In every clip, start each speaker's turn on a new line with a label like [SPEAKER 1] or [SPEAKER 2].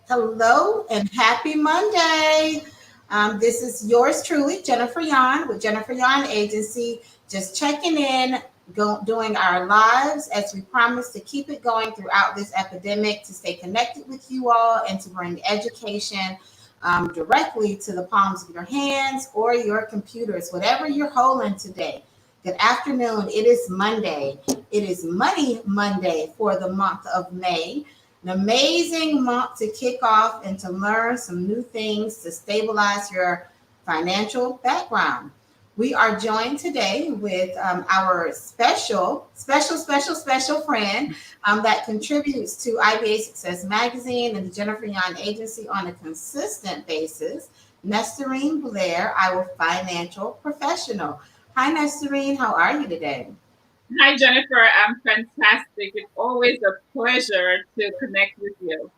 [SPEAKER 1] Hello and happy Monday. This is yours truly, Jennifer Yon with Jennifer Yon Agency, just checking in, doing our lives as we promise to keep it going throughout this epidemic, to stay connected with you all and to bring education directly to the palms of your hands or your computers, whatever you're holding today. Good afternoon. It is Monday. It is Money Monday for the month of May. An amazing month to kick off and to learn some new things to stabilize your financial background. We are joined today with our special friend that contributes to IBA Success Magazine and the Jennifer Yon Agency on a consistent basis, Nesterine Blair, our financial professional. Hi, Nesterine. How are you today?
[SPEAKER 2] Hi, Jennifer. I'm fantastic. It's always a pleasure to connect with you.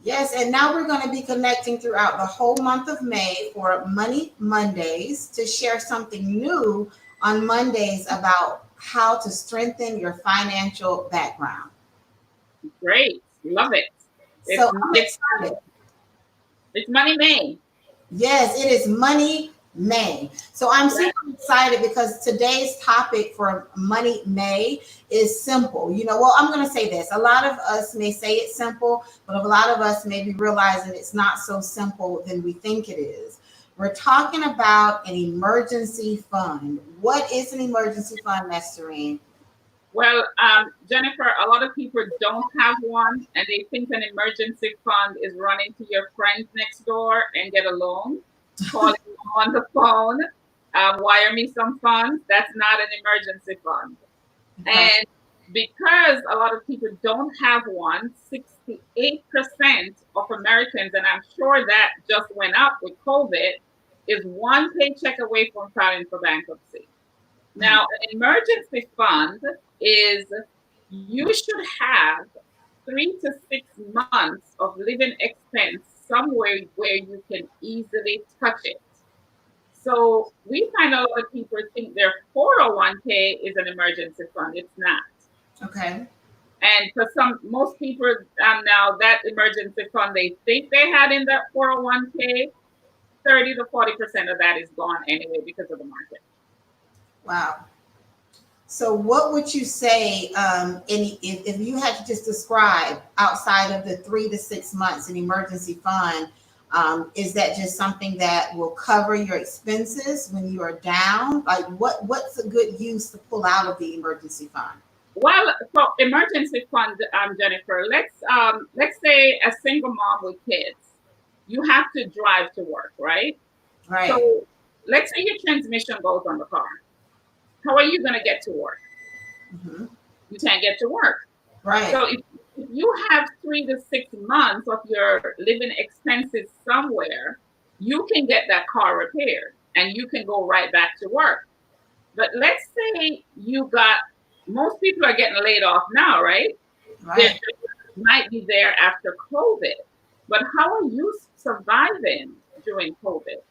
[SPEAKER 1] Yes, and now we're going to be connecting throughout the whole month of May for Money Mondays to share something new on Mondays about how to strengthen your financial background.
[SPEAKER 2] Great. Love it. It's
[SPEAKER 1] So I'm
[SPEAKER 2] it's
[SPEAKER 1] excited.
[SPEAKER 2] it's Money May.
[SPEAKER 1] Yes, it is Money May. So I'm
[SPEAKER 2] Right.
[SPEAKER 1] super excited because today's topic for Money May is simple. Well, I'm going to say this. A lot of us may say it's simple, but a lot of us may be realizing it's not so simple than we think it is. We're talking about an emergency fund. What is an emergency fund, Nestorine?
[SPEAKER 2] Well, Jennifer, a lot of people don't have one, and they think an emergency fund is running to your friends next door and get a loan, calling them on the phone, wire me some funds. That's not an emergency fund.
[SPEAKER 1] Okay.
[SPEAKER 2] And because a lot of people don't have one, 68% of Americans, and I'm sure that just went up with COVID, is one paycheck away from filing for bankruptcy. Now, an emergency fund is you should have 3 to 6 months of living expense somewhere where you can easily touch it. So we find a lot of people think their 401k is an emergency fund. It's not.
[SPEAKER 1] Okay.
[SPEAKER 2] And for most people now, that emergency fund they think they had in that 401k, 30 to 40% of that is gone anyway because of the market.
[SPEAKER 1] Wow. So, what would you say if you had to just describe outside of the 3 to 6 months an emergency fund? Is that just something that will cover your expenses when you are down? Like, what's a good use to pull out of the emergency fund?
[SPEAKER 2] Well, for emergency fund, Jennifer, let's say a single mom with kids, you have to drive to work, right?
[SPEAKER 1] Right.
[SPEAKER 2] So let's say your transmission goes on the car. How are you going to get to work?
[SPEAKER 1] Hmm.
[SPEAKER 2] You can't get to work.
[SPEAKER 1] Right.
[SPEAKER 2] So if you have 3 to 6 months of your living expenses somewhere, you can get that car repaired and you can go right back to work. But let's say most people are getting laid off now, right? They
[SPEAKER 1] Right.
[SPEAKER 2] might be there after COVID. But how are you surviving during COVID?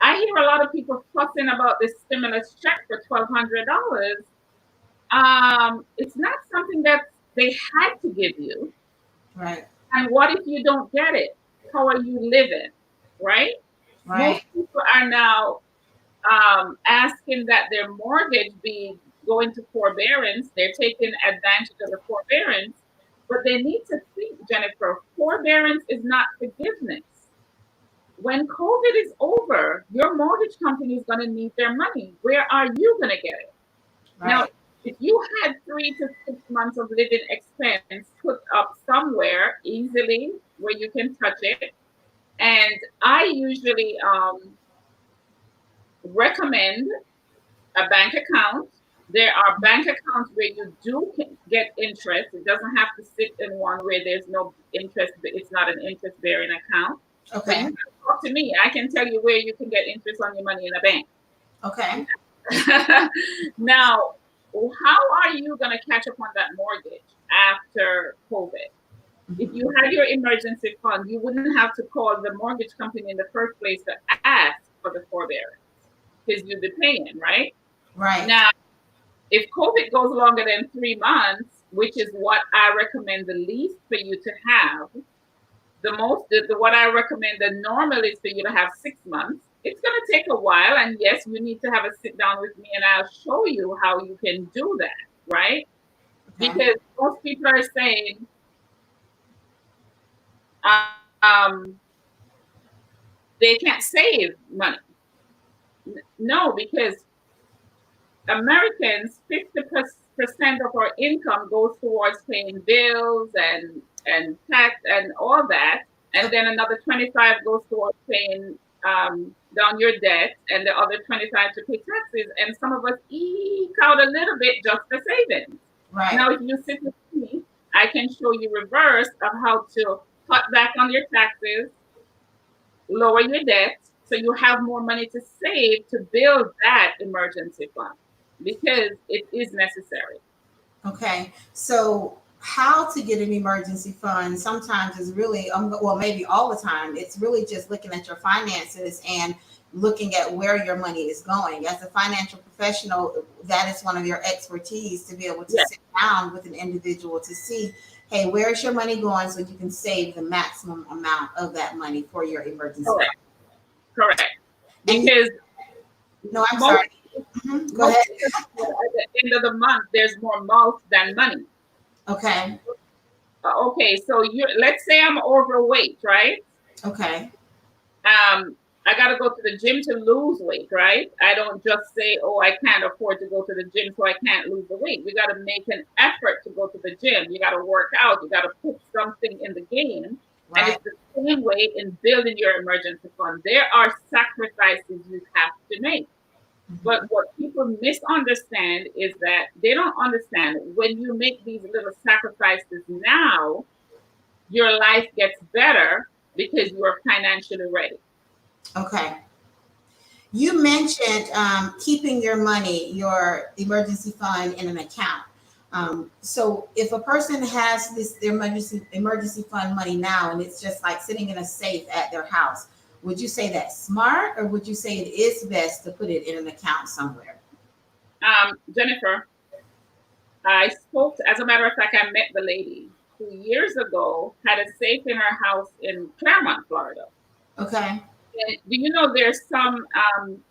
[SPEAKER 2] I hear a lot of people fussing about this stimulus check for $1,200. It's not something that they had to give you.
[SPEAKER 1] Right.
[SPEAKER 2] And what if you don't get it? How are you living? Right? Most
[SPEAKER 1] Right.
[SPEAKER 2] people are now asking that their mortgage be going to forbearance. They're taking advantage of the forbearance, but they need to think, Jennifer, forbearance is not forgiveness. When COVID is over, your mortgage company is going to need their money. Where are you going to get it? Now,
[SPEAKER 1] Right.
[SPEAKER 2] if you had 3 to 6 months of living expense put up somewhere easily where you can touch it, and I usually recommend a bank account. There are bank accounts where you do get interest. It doesn't have to sit in one where there's no interest. It's not an interest bearing account. But you
[SPEAKER 1] Okay.
[SPEAKER 2] can talk to me. I can tell you where you can get interest on your money in a bank.
[SPEAKER 1] Okay.
[SPEAKER 2] Now, how are you going to catch up on that mortgage after COVID? If
[SPEAKER 1] Hmm.
[SPEAKER 2] you had your emergency fund, you wouldn't have to call the mortgage company in the first place to ask for the forbearance because you'd be paying, right?
[SPEAKER 1] Right.
[SPEAKER 2] Now, if COVID goes longer than 3 months, which is what I recommend the least for you to have, what I recommend the normal is for you to have 6 months. It's going to take a while, and yes, you need to have a sit down with me, and I'll show you how you can do that, right?
[SPEAKER 1] Okay.
[SPEAKER 2] Because most people are saying, um, they can't save money. No, because Americans, 50% of our income goes towards paying bills and tax and all that, and then another 25 goes towards paying down your debt, and the other 25 to pay taxes. And some of us eke out a little bit just for savings.
[SPEAKER 1] Right.
[SPEAKER 2] Now, if you sit with me, I can show you reverse of how to cut back on your taxes, lower your debt, so you have more money to save to build that emergency fund because it is necessary.
[SPEAKER 1] Okay. So how to get an emergency fund sometimes is really, well, maybe all the time, it's really just looking at your finances and looking at where your money is going. As a financial professional, that is one of your expertise to be able to
[SPEAKER 2] Yes,
[SPEAKER 1] sit down with an individual to see, hey, where's your money going so you can save the maximum amount of that money for your emergency fund.
[SPEAKER 2] correct, correct.
[SPEAKER 1] And
[SPEAKER 2] Because
[SPEAKER 1] no, I'm
[SPEAKER 2] most
[SPEAKER 1] sorry. Go
[SPEAKER 2] most
[SPEAKER 1] ahead.
[SPEAKER 2] people feel at the end of the month there's more mouth than money.
[SPEAKER 1] Okay.
[SPEAKER 2] Okay, so you let's say I'm overweight, right?
[SPEAKER 1] Okay.
[SPEAKER 2] I got to go to the gym to lose weight, right? I don't just say, oh, I can't afford to go to the gym, so I can't lose the weight. We got to make an effort to go to the gym. You got to work out. You got to put something in the game. And
[SPEAKER 1] Right.
[SPEAKER 2] it's the same way in building your emergency fund. There are sacrifices you have to make. But
[SPEAKER 1] Mhm.
[SPEAKER 2] what people misunderstand is that they don't understand when you make these little sacrifices now, your life gets better because you are financially ready.
[SPEAKER 1] Okay. You mentioned keeping your money, your emergency fund, in an account. So, if a person has their emergency fund money now, and it's just like sitting in a safe at their house, would you say that's smart, or would you say it is best to put it in an account somewhere?
[SPEAKER 2] Jennifer, as a matter of fact, I met the lady who years ago had a safe in her house in Claremont, Florida.
[SPEAKER 1] Okay.
[SPEAKER 2] And do you know there's some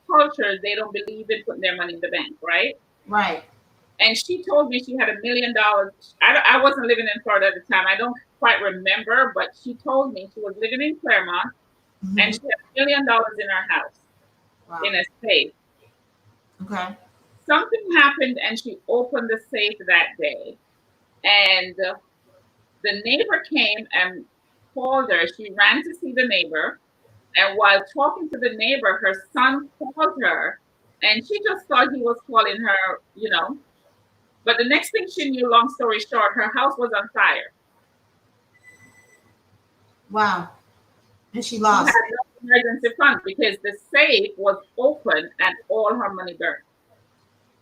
[SPEAKER 2] cultures they don't believe in putting their money in the bank, right?
[SPEAKER 1] Right.
[SPEAKER 2] And she told me she had $1 million. I wasn't living in Florida at the time. I don't quite remember, but she told me she was living in Claremont and
[SPEAKER 1] Hmm.
[SPEAKER 2] she had $1 million in her house in
[SPEAKER 1] Wow.
[SPEAKER 2] a safe.
[SPEAKER 1] Okay.
[SPEAKER 2] Something happened and she opened the safe that day. And the neighbor came and called her. She ran to see the neighbor. And while talking to the neighbor, her son called her. And she just thought he was calling her. But the next thing she knew, long story short, her house was on fire.
[SPEAKER 1] Wow. And she
[SPEAKER 2] She
[SPEAKER 1] lost
[SPEAKER 2] had
[SPEAKER 1] it.
[SPEAKER 2] no emergency fund because the safe was open and all her money burned.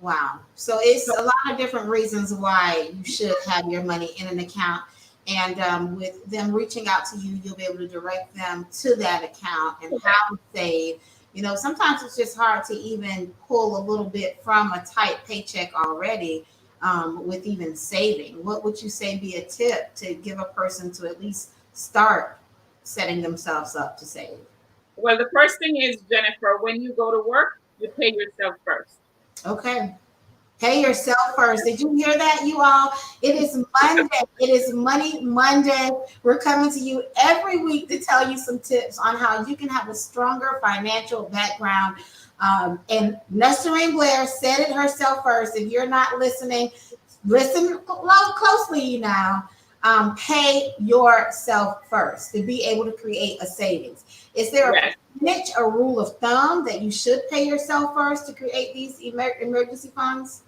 [SPEAKER 1] Wow. So it's
[SPEAKER 2] So,
[SPEAKER 1] a lot of different reasons why you should have your money in an account. And with them reaching out to you, you'll be able to direct them to that account and how to save. Sometimes it's just hard to even pull a little bit from a tight paycheck already with even saving. What would you say be a tip to give a person to at least start setting themselves up to save?
[SPEAKER 2] well, the first thing is, Jennifer, when you go to work, you pay yourself first.
[SPEAKER 1] Okay. Pay yourself first. Did you hear that, you all? It is Monday. It is Money Monday. We're coming to you every week to tell you some tips on how you can have a stronger financial background. And Nesterine Blair said it herself first. If you're not listening, listen closely now. Pay yourself first to be able to create a savings. Is there a
[SPEAKER 2] Yes.
[SPEAKER 1] percentage, a rule of thumb that you should pay yourself first to create these emergency funds?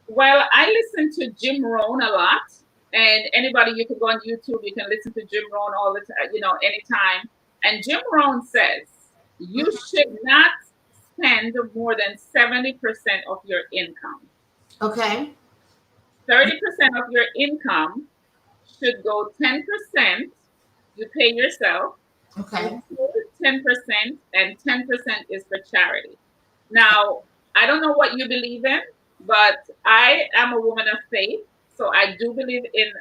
[SPEAKER 2] Well, I listen to Jim Rohn a lot. And anybody, you can go on YouTube, you can listen to Jim Rohn all the time, anytime. And Jim Rohn says you should not spend more than 70% of your income.
[SPEAKER 1] Okay.
[SPEAKER 2] 30% of your income should go 10%, you pay yourself,
[SPEAKER 1] Okay.
[SPEAKER 2] retail 10%, and 10% is for charity. Now, I don't know what you believe in, but I am a woman of faith. So I do believe in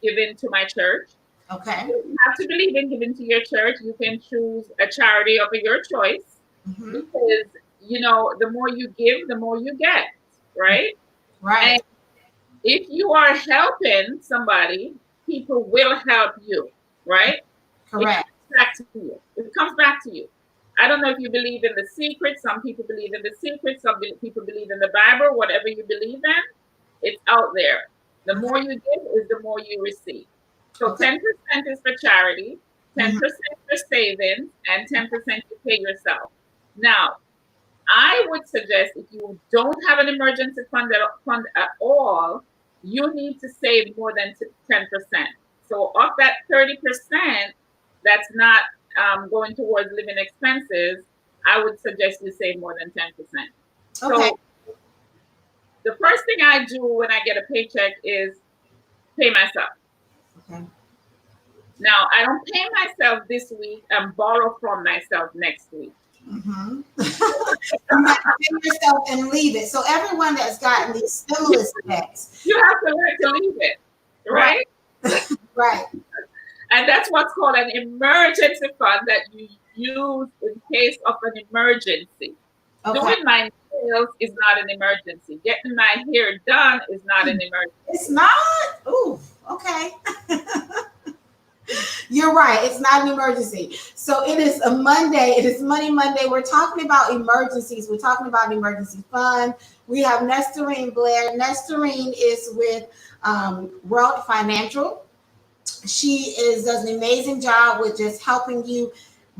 [SPEAKER 2] giving to my church.
[SPEAKER 1] Okay.
[SPEAKER 2] You have to believe in giving to your church. You can choose a charity of your choice
[SPEAKER 1] Hmm.
[SPEAKER 2] because, the more you give, the more you get, right? And
[SPEAKER 1] Right.
[SPEAKER 2] if you are helping somebody, people will help you, right? It
[SPEAKER 1] Correct.
[SPEAKER 2] comes back to you. It comes back to you. I don't know if you believe in the secret. Some people believe in the secret. People believe in the Bible. Whatever you believe in, it's out there. The
[SPEAKER 1] Okay.
[SPEAKER 2] more you give is the more you receive. So
[SPEAKER 1] Okay.
[SPEAKER 2] 10% is for charity,
[SPEAKER 1] Hmm.
[SPEAKER 2] 10% for savings, and 10% you pay yourself. Now, I would suggest if you don't have an emergency fund at all, you need to save more than 10%. So of that 30%, that's not going towards living expenses, I would suggest you save more than 10%.
[SPEAKER 1] Okay.
[SPEAKER 2] So the first thing I do when I get a paycheck is pay myself.
[SPEAKER 1] Okay.
[SPEAKER 2] Now, I don't pay myself this week and borrow from myself next week.
[SPEAKER 1] Hmm. You got to pay yourself and leave it. So everyone that's gotten these stimulus checks,
[SPEAKER 2] You have to learn to leave it,
[SPEAKER 1] right?
[SPEAKER 2] right?
[SPEAKER 1] Right.
[SPEAKER 2] And that's what's called an emergency fund that you use in case of an emergency.
[SPEAKER 1] Okay.
[SPEAKER 2] Doing my nails is not an emergency. Getting my hair done is not an
[SPEAKER 1] It's
[SPEAKER 2] emergency.
[SPEAKER 1] not. Ooh. Okay. You're right. It's not an emergency. So it is a Monday. It is Money Monday. We're talking about emergencies. We're talking about an emergency fund. We have Nesterine Blair. Nesterine is with World Financial. She does an amazing job with just helping you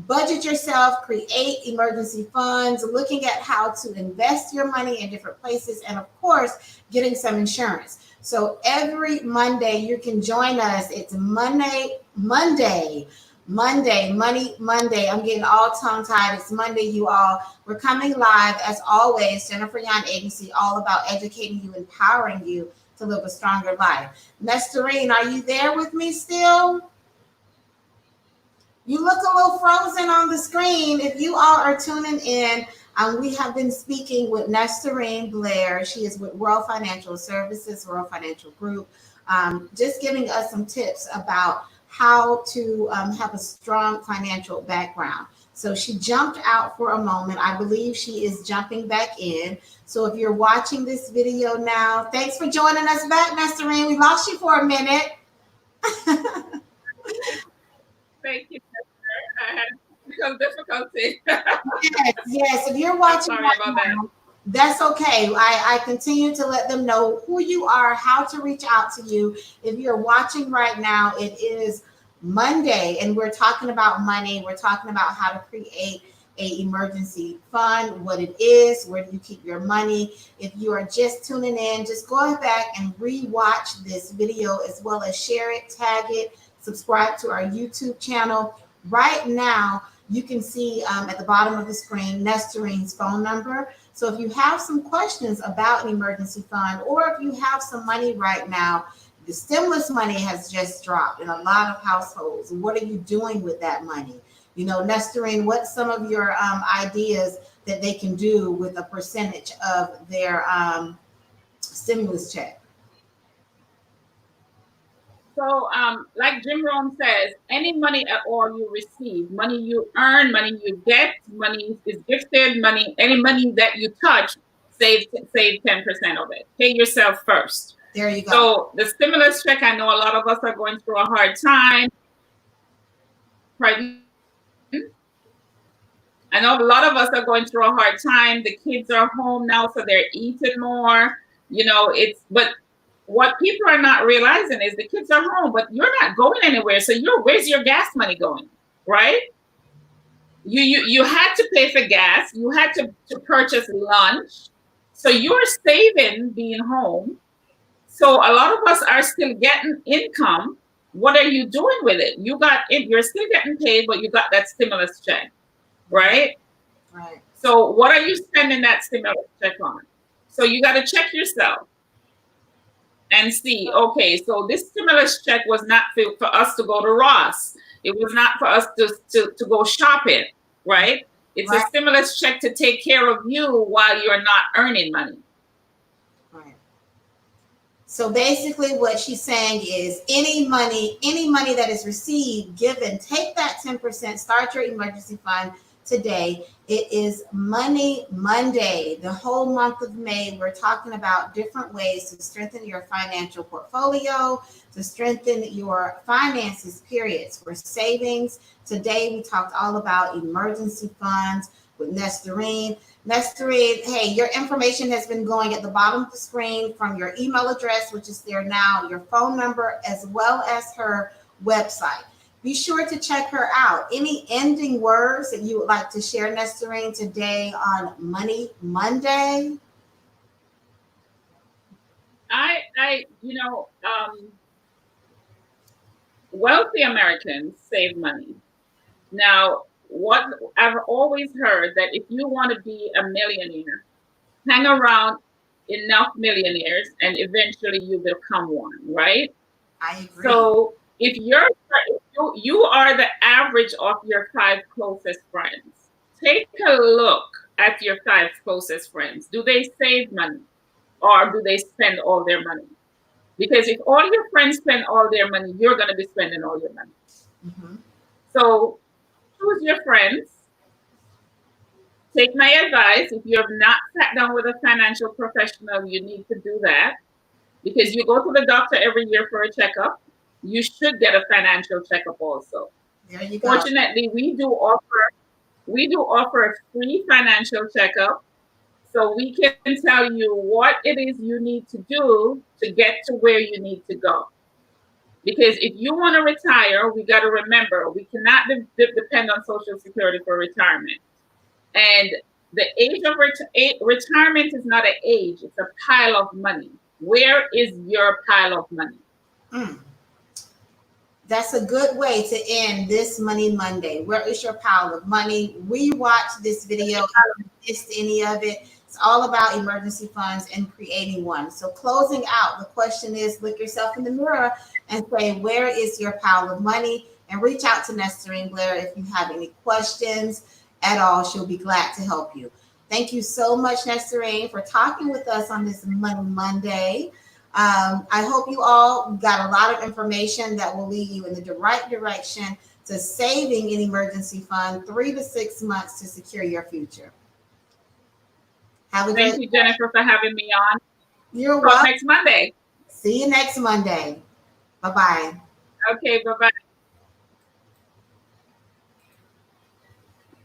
[SPEAKER 1] budget yourself, create emergency funds, looking at how to invest your money in different places, and of course, getting some insurance. So every Monday you can join us. It's Money Monday. I'm getting all tongue tied. It's Monday, you all. We're coming live as always. Jennifer Young Agency, all about educating you, empowering you to live a stronger life. Nesterine, are you there with me still? You look a little frozen on the screen. If you all are tuning in, we have been speaking with Nesterine Blair. She is with World Financial Services, World Financial Group, just giving us some tips about how to have a strong financial background. So she jumped out for a moment. I believe she is jumping back in. So if you're watching this video now, thanks for joining us back, Nesterine. We lost you for a minute.
[SPEAKER 2] Thank you, sister. I had technical difficulty.
[SPEAKER 1] Yes, yes. If you're
[SPEAKER 2] I'm
[SPEAKER 1] watching
[SPEAKER 2] sorry
[SPEAKER 1] right
[SPEAKER 2] about that.
[SPEAKER 1] now, that's okay. I continue to let them know who you are, how to reach out to you. If you're watching right now, it is Monday, and we're talking about money. We're talking about how to create a emergency fund, what it is, where do you keep your money. If you are just tuning in, just go back and re-watch this video as well as share it, tag it, subscribe to our YouTube channel. Right now, you can see at the bottom of the screen Nesterine's phone number. So if you have some questions about an emergency fund, or if you have some money right now, the stimulus money has just dropped in a lot of households. What are you doing with that money? You know, Nesterine, what's some of your ideas that they can do with a percentage of their stimulus check?
[SPEAKER 2] So, like Jim Rohn says, any money at all you receive, money you earn, money you get, money is gifted, any money that you touch, save 10% of it. Pay yourself first.
[SPEAKER 1] There you go.
[SPEAKER 2] So the stimulus check, I know a lot of us are going through a hard time. Pardon? I know a lot of us are going through a hard time. The kids are home now, so they're eating more. But what people are not realizing is the kids are home, but you're not going anywhere. So where's your gas money going? Right? You had to pay for gas, you had to purchase lunch. So you're saving being home. So a lot of us are still getting income. What are you doing with it? You're still getting paid, but you got that stimulus check, right?
[SPEAKER 1] Right.
[SPEAKER 2] So what are you spending that stimulus check on? So you got to check yourself and see, okay, so this stimulus check was not for us to go to Ross. It was not for us to go shopping, right? It's a
[SPEAKER 1] Right.
[SPEAKER 2] stimulus check to take care of you while you're not earning money.
[SPEAKER 1] Right. So basically what she's saying is any money that is received, given, take that 10%, start your emergency fund today. It is Money Monday. The whole month of May, we're talking about different ways to strengthen your financial portfolio, to strengthen your finances, periods, for savings. Today, we talked all about emergency funds with Nesterine. Nesterine, hey, your information has been going at the bottom of the screen, from your email address, which is there now, your phone number, as well as her website. Be sure to check her out. Any ending words that you would like to share, Nesterine, today on Money Monday?
[SPEAKER 2] Wealthy Americans save money. Now, what I've always heard that if you want to be a millionaire, hang around enough millionaires and eventually you become one, right?
[SPEAKER 1] I agree.
[SPEAKER 2] So if you are the average of your five closest friends, take a look at your five closest friends. Do they save money or do they spend all their money? Because if all your friends spend all their money, you're going to be spending all your money.
[SPEAKER 1] Mhm.
[SPEAKER 2] So choose your friends. Take my advice. If you have not sat down with a financial professional, you need to do that because you go to the doctor every year for a checkup. You should get a financial checkup also.
[SPEAKER 1] There you go.
[SPEAKER 2] Fortunately, we do offer a free financial checkup, so we can tell you what it is you need to do to get to where you need to go. Because if you want to retire, we got to remember we cannot depend on Social Security for retirement. And the age of retirement is not an age; it's a pile of money. Where is your pile of money?
[SPEAKER 1] Mm. That's a good way to end this Money Monday. Where is your pile of money? Rewatch this video if you missed any of it. It's all about emergency funds and creating one. So, closing out, the question is, look yourself in the mirror and say, where is your pile of money? And reach out to Nesterine Blair if you have any questions at all. She'll be glad to help you. Thank you so much, Nesterine, for talking with us on this Money Monday. I hope you all got a lot of information that will lead you in the right direction to saving an emergency fund 3 to 6 months to secure your future. Have a
[SPEAKER 2] Thank
[SPEAKER 1] great
[SPEAKER 2] you,
[SPEAKER 1] day.
[SPEAKER 2] Jennifer, for having me on.
[SPEAKER 1] You're
[SPEAKER 2] Talk
[SPEAKER 1] welcome.
[SPEAKER 2] next Monday.
[SPEAKER 1] See you next Monday. Bye bye.
[SPEAKER 2] Okay, bye bye.